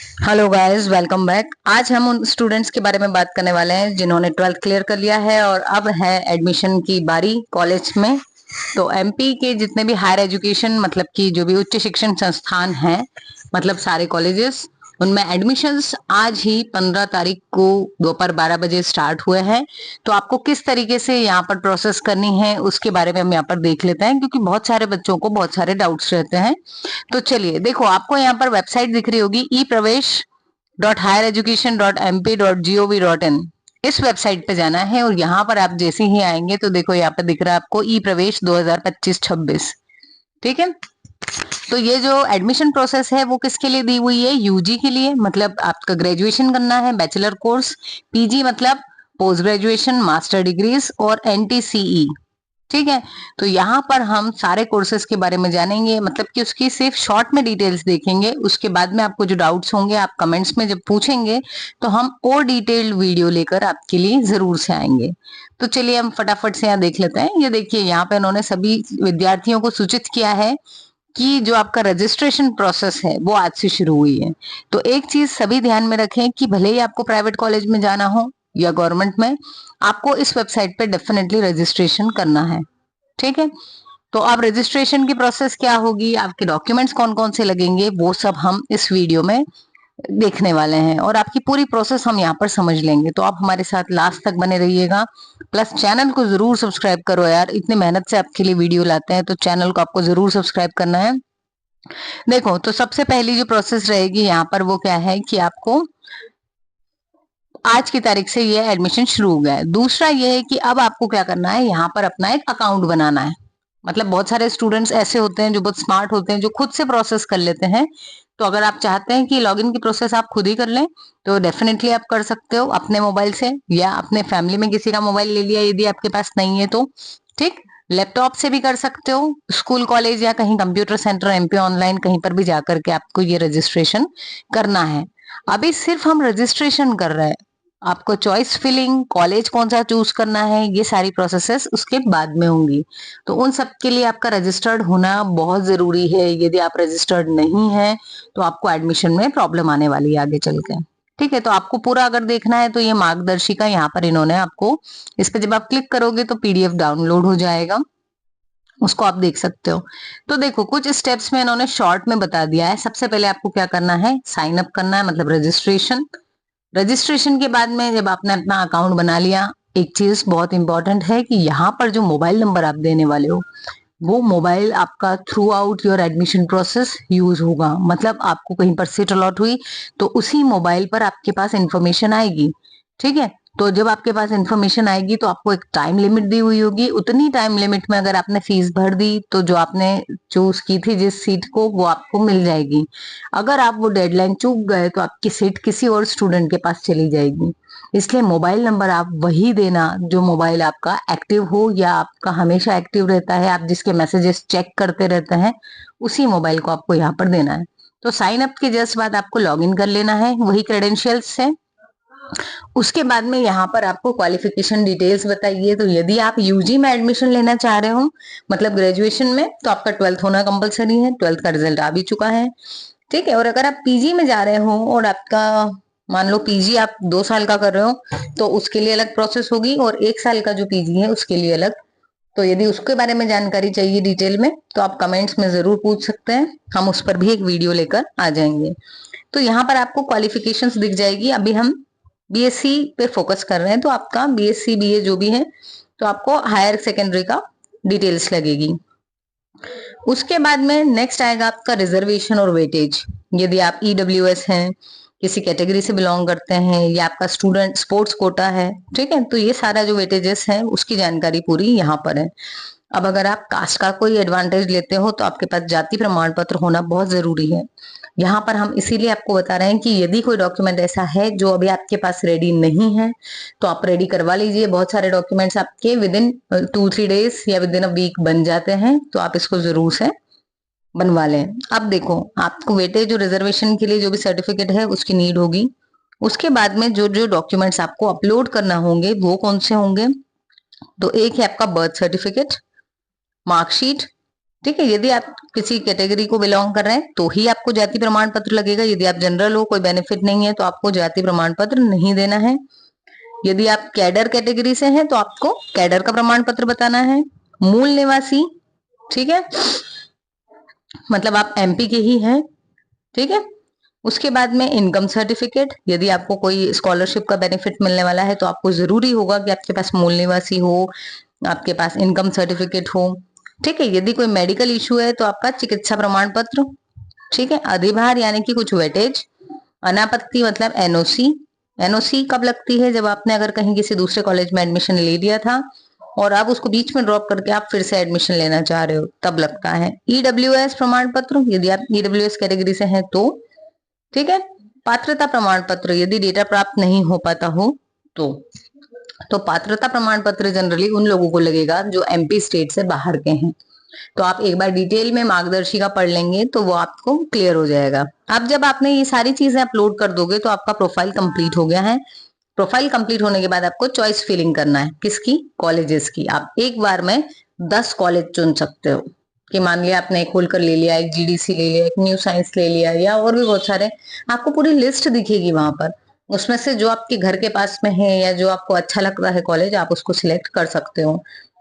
Hello guys, welcome back. आज हम उन स्टूडेंट्स के बारे में बात करने वाले हैं जिन्होंने 12th क्लियर कर लिया है और अब है एडमिशन की बारी कॉलेज में। तो एमपी के जितने भी हायर एजुकेशन मतलब कि जो भी उच्च शिक्षण संस्थान हैं, मतलब सारे कॉलेजेस, उनमें एडमिशन्स आज ही 15 तारीख को दोपहर 12 बजे स्टार्ट हुए हैं। तो आपको किस तरीके से यहाँ पर प्रोसेस करनी है उसके बारे में हम यहाँ पर देख लेते हैं, क्योंकि बहुत सारे बच्चों को बहुत सारे डाउट्स रहते हैं। तो चलिए देखो, आपको यहाँ पर वेबसाइट दिख रही होगी epravesh.highereducation.mp.gov.in। इस वेबसाइट पे जाना है और यहाँ पर आप जैसे ही आएंगे तो देखो यहाँ पे दिख रहा है आपको ई प्रवेश 2025-26। ठीक है। तो ये जो एडमिशन प्रोसेस है वो किसके लिए दी हुई है? यूजी के लिए, मतलब आपका ग्रेजुएशन करना है बैचलर कोर्स, पीजी मतलब पोस्ट ग्रेजुएशन मास्टर डिग्रीज, और एनटीसीई। ठीक है। तो यहाँ पर हम सारे कोर्सेज के बारे में जानेंगे, मतलब कि उसकी सिर्फ शॉर्ट में डिटेल्स देखेंगे। उसके बाद में आपको जो डाउट्स होंगे आप कमेंट्स में जब पूछेंगे तो हम और डिटेल्ड वीडियो लेकर आपके लिए जरूर से आएंगे। तो चलिए हम फटाफट से यहाँ देख लेते हैं। ये देखिए, यहाँ पे उन्होंने सभी विद्यार्थियों को सूचित किया है कि जो आपका रजिस्ट्रेशन प्रोसेस है वो आज से शुरू हुई है। तो एक चीज सभी ध्यान में रखें कि भले ही आपको प्राइवेट कॉलेज में जाना हो या गवर्नमेंट में, आपको इस वेबसाइट पे डेफिनेटली रजिस्ट्रेशन करना है। ठीक है। तो अब रजिस्ट्रेशन की प्रोसेस क्या होगी, आपके डॉक्यूमेंट्स कौन कौन से लगेंगे, वो सब हम इस वीडियो में देखने वाले हैं और आपकी पूरी प्रोसेस हम यहाँ पर समझ लेंगे। तो आप हमारे साथ लास्ट तक बने रहिएगा। प्लस चैनल को जरूर सब्सक्राइब करो यार, इतनी मेहनत से आपके लिए वीडियो लाते हैं तो चैनल को आपको जरूर सब्सक्राइब करना है। देखो, तो सबसे पहली जो प्रोसेस रहेगी यहाँ पर वो क्या है कि आपको आज की तारीख से ये एडमिशन शुरू हो गया है। दूसरा ये है कि अब आपको क्या करना है, यहाँ पर अपना एक अकाउंट बनाना है। मतलब बहुत सारे स्टूडेंट्स ऐसे होते हैं जो बहुत स्मार्ट होते हैं, जो खुद से प्रोसेस कर लेते हैं। तो अगर आप चाहते हैं कि लॉगिन की प्रोसेस आप खुद ही कर लें तो डेफिनेटली आप कर सकते हो अपने मोबाइल से, या अपने फैमिली में किसी का मोबाइल ले लिया यदि आपके पास नहीं है तो। ठीक। लैपटॉप से भी कर सकते हो, स्कूल कॉलेज या कहीं कंप्यूटर सेंटर एमपी ऑनलाइन कहीं पर भी जाकर के आपको ये रजिस्ट्रेशन करना है। अभी सिर्फ हम रजिस्ट्रेशन कर रहे हैं। आपको चॉइस फिलिंग, कॉलेज कौन सा चूज करना है, ये सारी प्रोसेसेस उसके बाद में होंगी। तो उन सब के लिए आपका रजिस्टर्ड होना बहुत जरूरी है। यदि आप रजिस्टर्ड नहीं है तो आपको एडमिशन में प्रॉब्लम आने वाली है आगे चल के। ठीक है। तो आपको पूरा अगर देखना है तो ये मार्गदर्शिका यहाँ पर इन्होंने आपको, इस पे जब आप क्लिक करोगे तो पीडीएफ डाउनलोड हो जाएगा, उसको आप देख सकते हो। तो देखो, कुछ स्टेप्स में इन्होंने शॉर्ट में बता दिया है। सबसे पहले आपको क्या करना है, साइन अप करना है, मतलब रजिस्ट्रेशन। रजिस्ट्रेशन के बाद में जब आपने अपना अकाउंट बना लिया, एक चीज बहुत इंपॉर्टेंट है कि यहाँ पर जो मोबाइल नंबर आप देने वाले हो वो मोबाइल आपका through out your admission process use होगा। मतलब आपको कहीं पर सीट अलॉट हुई तो उसी मोबाइल पर आपके पास इंफॉर्मेशन आएगी। ठीक है। तो जब आपके पास इंफॉर्मेशन आएगी तो आपको एक टाइम लिमिट दी हुई होगी, उतनी टाइम लिमिट में अगर आपने फीस भर दी तो जो आपने चूज की थी जिस सीट को वो आपको मिल जाएगी। अगर आप वो डेडलाइन चूक गए तो आपकी सीट किसी और स्टूडेंट के पास चली जाएगी। इसलिए मोबाइल नंबर आप वही देना जो मोबाइल आपका एक्टिव हो या आपका हमेशा एक्टिव रहता है, आप जिसके मैसेजेस चेक करते रहते हैं, उसी मोबाइल को आपको यहाँ पर देना है। तो साइन अप के जस्ट बाद आपको लॉग इन कर लेना है वही क्रेडेंशियल्स से। उसके बाद में यहाँ पर आपको क्वालिफिकेशन डिटेल्स बताइए। तो यदि आप यूजी में एडमिशन लेना चाह रहे हो, मतलब ग्रेजुएशन में, तो आपका 12th होना कंपलसरी है। 12th का रिजल्ट आ भी चुका है। ठीक है। और अगर आप पीजी में जा रहे हो और आपका, मान लो पीजी आप 2 साल का कर रहे हो तो उसके लिए अलग प्रोसेस होगी, और 1 साल का जो पीजी है उसके लिए अलग। तो यदि उसके बारे में जानकारी चाहिए डिटेल में तो आप कमेंट्स में जरूर पूछ सकते हैं, हम उस पर भी एक वीडियो लेकर आ जाएंगे। तो यहाँ पर आपको क्वालिफिकेशंस दिख जाएगी। अभी हम बीएससी पे फोकस कर रहे हैं तो आपका बीएससी बीए जो भी है तो आपको हायर सेकेंडरी का डिटेल्स लगेगी। उसके बाद में नेक्स्ट आएगा आपका रिजर्वेशन और वेटेज। यदि आप ईडब्ल्यूएस हैं, किसी कैटेगरी से बिलोंग करते हैं, या आपका स्टूडेंट स्पोर्ट्स कोटा है, ठीक है, तो ये सारा जो वेटेजेस है उसकी जानकारी पूरी यहाँ पर है। अब अगर आप कास्ट का कोई एडवांटेज लेते हो तो आपके पास जाति प्रमाण पत्र होना बहुत जरूरी है। यहाँ पर हम इसीलिए आपको बता रहे हैं कि यदि कोई डॉक्यूमेंट ऐसा है जो अभी आपके पास रेडी नहीं है तो आप रेडी करवा लीजिए। बहुत सारे डॉक्यूमेंट्स आपके विद इन 2-3 डेज या विद इन अ वीक बन जाते हैं, तो आप इसको जरूर से बनवा लें। अब देखो, आपको वेटेज और रिजर्वेशन के लिए जो भी सर्टिफिकेट है उसकी नीड होगी। उसके बाद में जो जो डॉक्यूमेंट्स आपको अपलोड करना होंगे वो कौन से होंगे, तो एक है आपका बर्थ सर्टिफिकेट, मार्कशीट, ठीक है। यदि आप किसी कैटेगरी को बिलोंग कर रहे हैं तो ही आपको जाति प्रमाण पत्र लगेगा। यदि आप जनरल हो, कोई बेनिफिट नहीं है, तो आपको जाति प्रमाण पत्र नहीं देना है। यदि आप कैडर कैटेगरी से हैं तो आपको कैडर का प्रमाण पत्र बताना है। मूल निवासी, ठीक है, मतलब आप एमपी के ही हैं, ठीक है। उसके बाद में इनकम सर्टिफिकेट, यदि आपको कोई स्कॉलरशिप का बेनिफिट मिलने वाला है तो आपको जरूरी होगा कि आपके पास मूल निवासी हो, आपके पास इनकम सर्टिफिकेट हो, ठीक है। यदि कोई मेडिकल इश्यू है तो आपका चिकित्सा प्रमाण पत्र, ठीक है। अधिभार यानी कि कुछ वेटेज, अनापत्ति मतलब एनओसी। एनओसी कब लगती है? जब आपने अगर कहीं किसी दूसरे कॉलेज में एडमिशन ले लिया था और आप उसको बीच में ड्रॉप करके आप फिर से एडमिशन लेना चाह रहे हो, तब लगता है। ईडब्ल्यूएस प्रमाण पत्र, यदि आप ईडब्ल्यूएस कैटेगरी से हैं तो, ठीक है। पात्रता प्रमाण पत्र, यदि डेटा प्राप्त नहीं हो पाता हो तो पात्रता प्रमाण पत्र जनरली उन लोगों को लगेगा जो एमपी स्टेट से बाहर के हैं। तो आप एक बार डिटेल में मार्गदर्शिका पढ़ लेंगे तो वो आपको क्लियर हो जाएगा। अब जब आपने ये सारी चीजें अपलोड कर दोगे तो आपका प्रोफाइल कंप्लीट हो गया है। प्रोफाइल कंप्लीट होने के बाद आपको चॉइस फिलिंग करना है। किसकी? कॉलेजेस की। आप एक बार में 10 कॉलेज चुन सकते हो कि मान लिया आपने एक होलकर ले लिया, एक जीडीसी ले लिया, एक न्यू साइंस ले लिया, या और भी बहुत सारे, आपको पूरी लिस्ट दिखेगी वहां पर। उसमें से जो आपके घर के पास में है या जो आपको अच्छा लगता है कॉलेज, आप उसको सिलेक्ट कर सकते हो।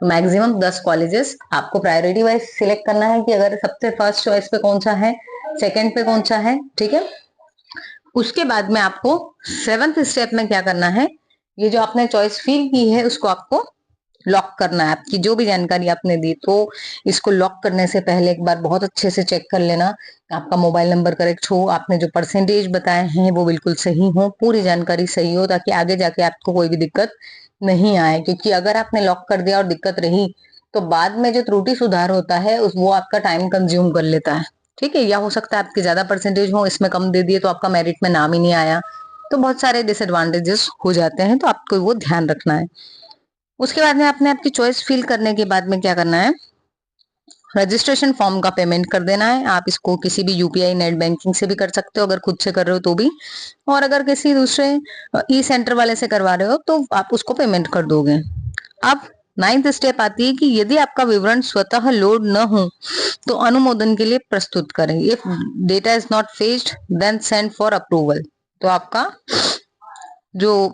तो मैक्सिमम 10 कॉलेजेस आपको प्रायोरिटी वाइज सिलेक्ट करना है कि अगर सबसे फर्स्ट चॉइस पे कौन सा है, सेकंड पे कौन सा है, ठीक है। उसके बाद में आपको 7th स्टेप में क्या करना है, ये जो आपने चॉइस फिल की है उसको आपको लॉक करना है। आपकी जो भी जानकारी आपने दी, तो इसको लॉक करने से पहले एक बार बहुत अच्छे से चेक कर लेना आपका मोबाइल नंबर करेक्ट हो, आपने जो परसेंटेज बताए हैं वो बिल्कुल सही हो, पूरी जानकारी सही हो, ताकि आगे जाके आपको कोई भी दिक्कत नहीं आए। क्योंकि अगर आपने लॉक कर दिया और दिक्कत रही तो बाद में जो त्रुटि सुधार होता है वो आपका टाइम कंज्यूम कर लेता है, ठीक है। या हो सकता है आपकी ज्यादा परसेंटेज हो, इसमें कम दे दिए तो आपका मेरिट में नाम ही नहीं आया, तो बहुत सारे डिसएडवांटेजेस हो जाते हैं। तो आपको वो ध्यान रखना है। उसके बाद में आपने आपकी चॉइस फिल करने के बाद में क्या करना है, रजिस्ट्रेशन फॉर्म का पेमेंट कर देना है। आप इसको किसी भी यूपीआई नेट बैंकिंग से भी कर सकते हो, अगर खुद से कर रहे हो तो भी, और अगर किसी दूसरे ई सेंटर वाले से करवा रहे हो तो आप उसको पेमेंट कर दोगे। अब 9th स्टेप आती है कि यदि आपका विवरण स्वतः लोड न हो तो अनुमोदन के लिए प्रस्तुत करें। If data is not fetched then send for approval. तो आपका जो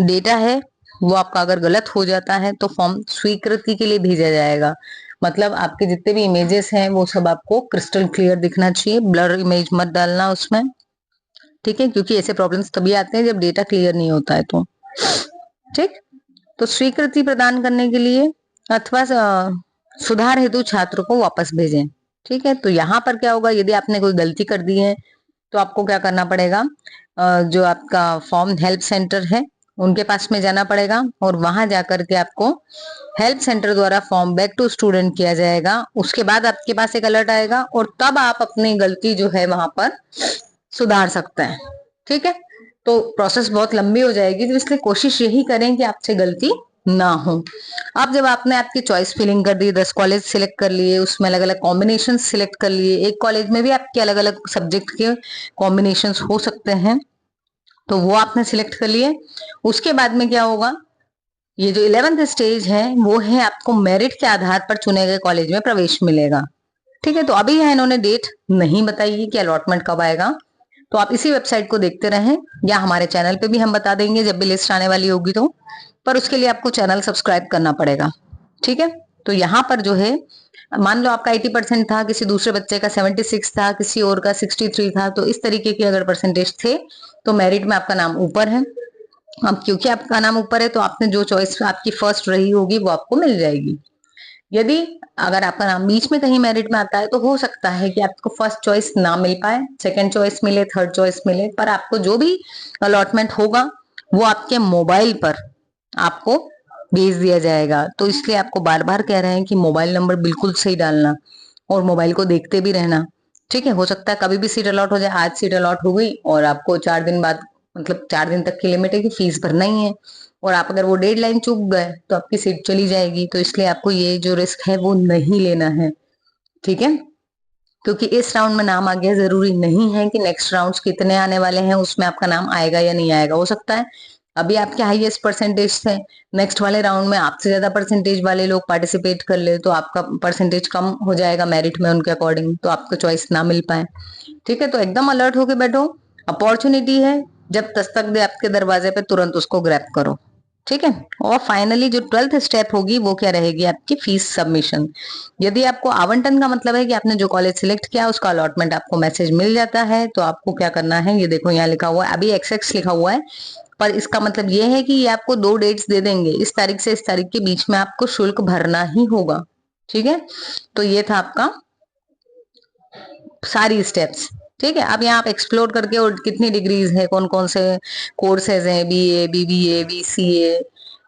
डेटा है वो आपका अगर गलत हो जाता है तो फॉर्म स्वीकृति के लिए भेजा जाएगा। मतलब आपके जितने भी इमेजेस हैं वो सब आपको क्रिस्टल क्लियर दिखना चाहिए, ब्लर इमेज मत डालना उसमें, ठीक है। क्योंकि ऐसे प्रॉब्लम्स तभी आते हैं जब डेटा क्लियर नहीं होता है तो, ठीक। तो स्वीकृति प्रदान करने के लिए अथवा सुधार हेतु छात्र को वापस भेजें, ठीक है। तो यहाँ पर क्या होगा, यदि आपने कोई गलती कर दी है तो आपको क्या करना पड़ेगा, जो आपका फॉर्म हेल्प सेंटर है उनके पास में जाना पड़ेगा और वहां जाकर के आपको हेल्प सेंटर द्वारा फॉर्म बैक टू स्टूडेंट किया जाएगा। उसके बाद आपके पास एक अलर्ट आएगा और तब आप अपनी गलती जो है वहां पर सुधार सकते हैं, ठीक है। तो प्रोसेस बहुत लंबी हो जाएगी, तो इसलिए कोशिश यही करें कि आपसे गलती ना हो। अब जब आपने आपकी चॉइस फिलिंग कर दी, 10 कॉलेज सिलेक्ट कर लिए, उसमें अलग अलग कॉम्बिनेशन सिलेक्ट कर लिए, एक कॉलेज में भी आपके अलग अलग सब्जेक्ट के कॉम्बिनेशन हो सकते हैं, तो वो आपने सिलेक्ट कर लिए। उसके बाद में क्या होगा, ये जो 11th स्टेज है वो है आपको मेरिट के आधार पर चुने गए कॉलेज में प्रवेश मिलेगा, ठीक है। तो अभी यह इन्होंने डेट नहीं बताई है कि अलॉटमेंट कब आएगा, तो आप इसी वेबसाइट को देखते रहें या हमारे चैनल पे भी हम बता देंगे जब भी लिस्ट आने वाली होगी तो, पर उसके लिए आपको चैनल सब्सक्राइब करना पड़ेगा, ठीक है। तो यहाँ पर जो है, मान लो आपका 80% था, किसी दूसरे बच्चे का 76 था, किसी और का 63 था, तो इस तरीके के अगर परसेंटेज थे तो मेरिट में आपका नाम ऊपर है। अब क्योंकि आपका नाम ऊपर है तो आपने जो चॉइस आपकी फर्स्ट रही होगी वो आपको मिल जाएगी। यदि अगर आपका नाम बीच में कहीं मेरिट में आता है तो हो सकता है कि आपको फर्स्ट चॉइस ना मिल पाए, सेकंड चॉइस मिले, थर्ड चॉइस मिले, पर आपको जो भी अलॉटमेंट होगा वो आपके मोबाइल पर आपको भेज दिया जाएगा। तो इसलिए आपको बार बार कह रहे हैं कि मोबाइल नंबर बिल्कुल सही डालना और मोबाइल को देखते भी रहना, ठीक है। हो सकता है कभी भी सीट अलॉट हो जाए, आज सीट अलॉट हो गई और आपको 4 दिन बाद, मतलब 4 दिन तक की लिमिट है कि फीस भरना ही है, और आप अगर वो डेडलाइन चूक गए तो आपकी सीट चली जाएगी। तो इसलिए आपको ये जो रिस्क है वो नहीं लेना है, ठीक है। क्योंकि इस राउंड में नाम आ गया, जरूरी नहीं है कि नेक्स्ट राउंड कितने आने वाले हैं उसमें आपका नाम आएगा या नहीं आएगा। हो सकता है अभी आपके हाईएस्ट परसेंटेज थे, नेक्स्ट वाले राउंड में आपसे ज्यादा परसेंटेज वाले लोग पार्टिसिपेट कर ले तो आपका परसेंटेज कम हो जाएगा मेरिट में उनके अकॉर्डिंग, तो आपको चॉइस ना मिल पाए। ठीक है, तो एकदम अलर्ट होके बैठो, अपॉर्चुनिटी है, जब दस्तक दे आपके दरवाजे पे तुरंत उसको ग्रैब करो। ठीक है, और फाइनली जो 12th स्टेप होगी वो क्या रहेगी, आपकी फीस सबमिशन। यदि आपको आवंटन का मतलब है कि आपने जो कॉलेज सिलेक्ट किया उसका अलॉटमेंट आपको मैसेज मिल जाता है, तो आपको क्या करना है, ये देखो यहाँ लिखा हुआ है, अभी XX लिखा हुआ है, पर इसका मतलब ये है कि ये आपको 2 डेट्स दे देंगे, इस तारीख से इस तारीख के बीच में आपको शुल्क भरना ही होगा। ठीक है, तो ये था आपका सारी स्टेप्स। ठीक है, अब यहाँ आप एक्सप्लोर करके, और कितनी डिग्रीज है, कौन कौन से कोर्सेज हैं, BA, BBA, BCA,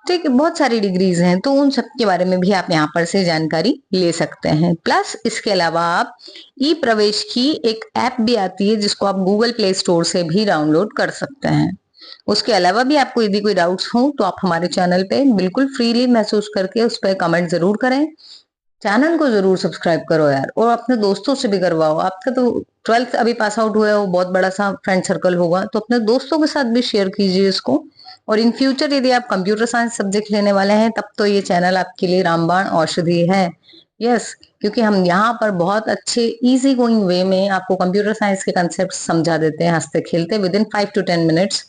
ठीक है, बहुत सारी डिग्रीज हैं, तो उन सब के बारे में भी आप यहाँ पर से जानकारी ले सकते हैं। प्लस इसके अलावा आप ई प्रवेश की एक ऐप भी आती है जिसको आप गूगल प्ले स्टोर से भी डाउनलोड कर सकते हैं। उसके अलावा भी आपको यदि कोई डाउट्स हो तो आप हमारे चैनल पे बिल्कुल फ्रीली महसूस करके उस पर कमेंट जरूर करें। चैनल को जरूर सब्सक्राइब करो यार, और अपने दोस्तों से भी करवाओ। आपका तो 12th अभी पास आउट हुआ है, वो बहुत बड़ा सा फ्रेंड सर्कल होगा, तो अपने दोस्तों के साथ भी शेयर कीजिए इसको। और इन फ्यूचर यदि आप कंप्यूटर साइंस सब्जेक्ट लेने वाले हैं तब तो ये चैनल आपके लिए रामबाण औषधि है। यस, क्योंकि हम यहाँ पर बहुत अच्छे इजी गोइंग वे में आपको कंप्यूटर साइंस के कंसेप्ट समझा देते हैं, हंसते खेलते, विद इन 5 to 10 मिनट्स।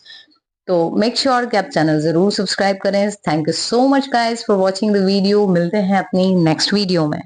तो मेक श्योर कि आप चैनल जरूर सब्सक्राइब करें। Thank you so much guys for watching the video. मिलते हैं अपनी नेक्स्ट वीडियो में।